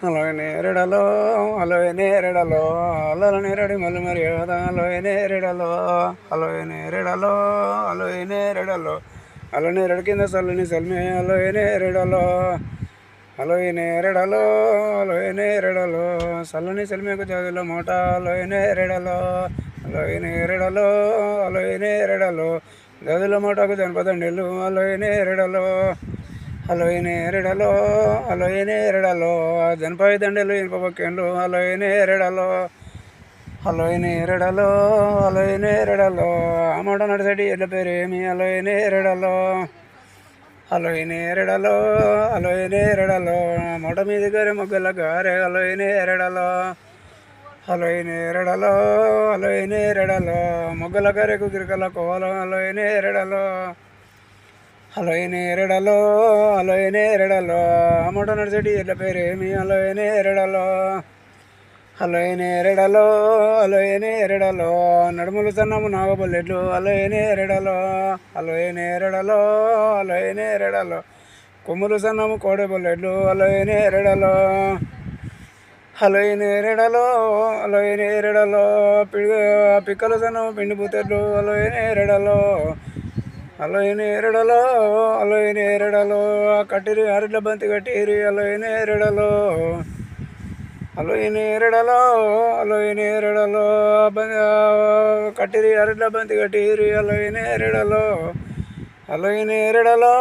అలోయ నేరడలో అలోయ నేరడలో అలల నేరడి మల్లి మర్యాద అలోయ నేరడలో అలోయ నేరడలో అలోయ నేరడలో అల నేరడు కింద సల్లుని సల్మే అలోయ నేరడలో అలోయ నేరడలో అలోయ నేరడలో సల్లుని సల్మేకు చదువుల మూట అలోయ నేరడలో అలోయ నేరడలో అలోయ నేరడలో గదుల మూటకు జనపదండెలు అలోయ నేరడలో అలోయ నేరడలో అలోయ నేరడలో జనపై దండలు ఇనుప పక్కెండ్లు అలోయ నేరడలో అలోయ నేరడలో అలోయ నేరడలో అమ్మట నడిసడి ఎడ్ల పేరేమి అలోయ నేరడలో అలోయ నేరడలో అలోయ నేరడలో మొట మీద గారే మొగ్గల గారే అలోయ నేరడలో అలోయ నేరడలో అలోయ నేరడలో మొగ్గల గారెకు గిరికల కోల అలోయ నేరడలో అలోయ నేరడలో అలోయ నేరడలో అమ్మట నడిసడి ఎడ్ల పేరేమి అలోయ నేరడలో అలోయ నేరడలో అలోయ నేరడలో నడుములు సన్నము నాగబొల్లెడ్లు అలోయ నేరడలో అలోయ నేరడలో అలోయ నేరడలో కొమ్ములు సన్నము కోడెబొల్లెడ్లు అలోయ నేరడలో అలోయ నేరడలో అలోయ నేరడలో పిక్కలు సన్నము పిండి పూతెడ్లు అలోయ నేరడలో అలోయ నేరడలో అలోయ నేరడలో కట్టిరి అరిడ్ల బంతి కట్టిరి అలోయ నేరడలో అలోయ నేరడలో అలోయ నేరడలో కట్టిరి అరిడ్ల బంతి కట్టిరి అలోయ నేరడలో అలోయ నేరడలో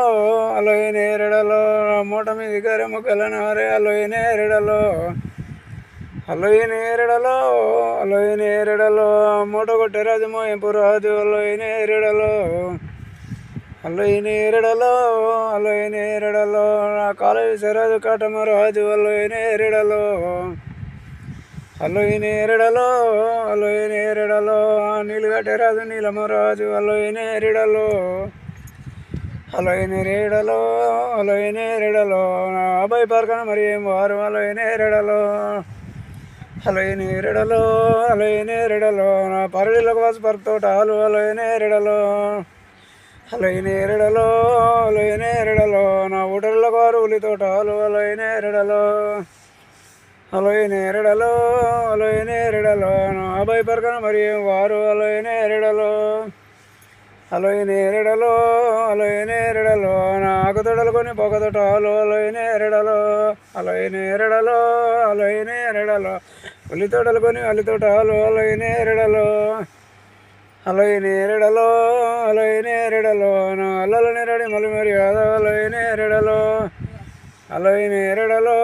అలోయ నేరడలో మూట మీద గారె మొక్కల నారే అలోయ నేరడలో అలోయ నేరడలో అలోయ నేరడలో మూట కొట్టే రాజు మోయంపు రాజు అలోయ నేరడలో అలోయ నేరడలో అలోయ నేరడలో నా కాలేజీ సరాజు కాటమ రాజు అలోయ నేరడలో అలోయ నేరడలో అలోయ నేరడలో నీలుగట్టే రాజు నీలమ రాజు అలోయ నేరడలో అలోయ నేరడలో అలోయ నేరడలో నా అబ్బాయి పరకన మరి ఏం వారు అలోయ నేరడలో అలోయ నేరడలో అలోయ నేరడలో నా పరడిలకు వాసు పరతోటాలు అలోయ నేరడలో అలోయ నేరడలో అలోయ నేరడలో నా ఊటర్ల వారు ఉలి తోటాలు అలోయ నేరడలో అలోయ నేరడలో అలోయ నేరడలో నా అబ్బాయి పరకన మరి వారు అలోయ నేరడలో అలోయ నేరడలో అలోయ నేరడలో నా ఆకుతోటలు కొని పొగతోటాలు అలోయ నేరడలో అలోయ నేరడలో అలోయ నేరడలో ఉల్లి తోటలు కొని అల్లి తోటాలు అలోయ నేరడలో అలోయ నేరడలో అలోయ నేరడలో నా అల్లల నేరడి మలి మర్యాద అలోయ నేరడలో అలోయ నేరడలో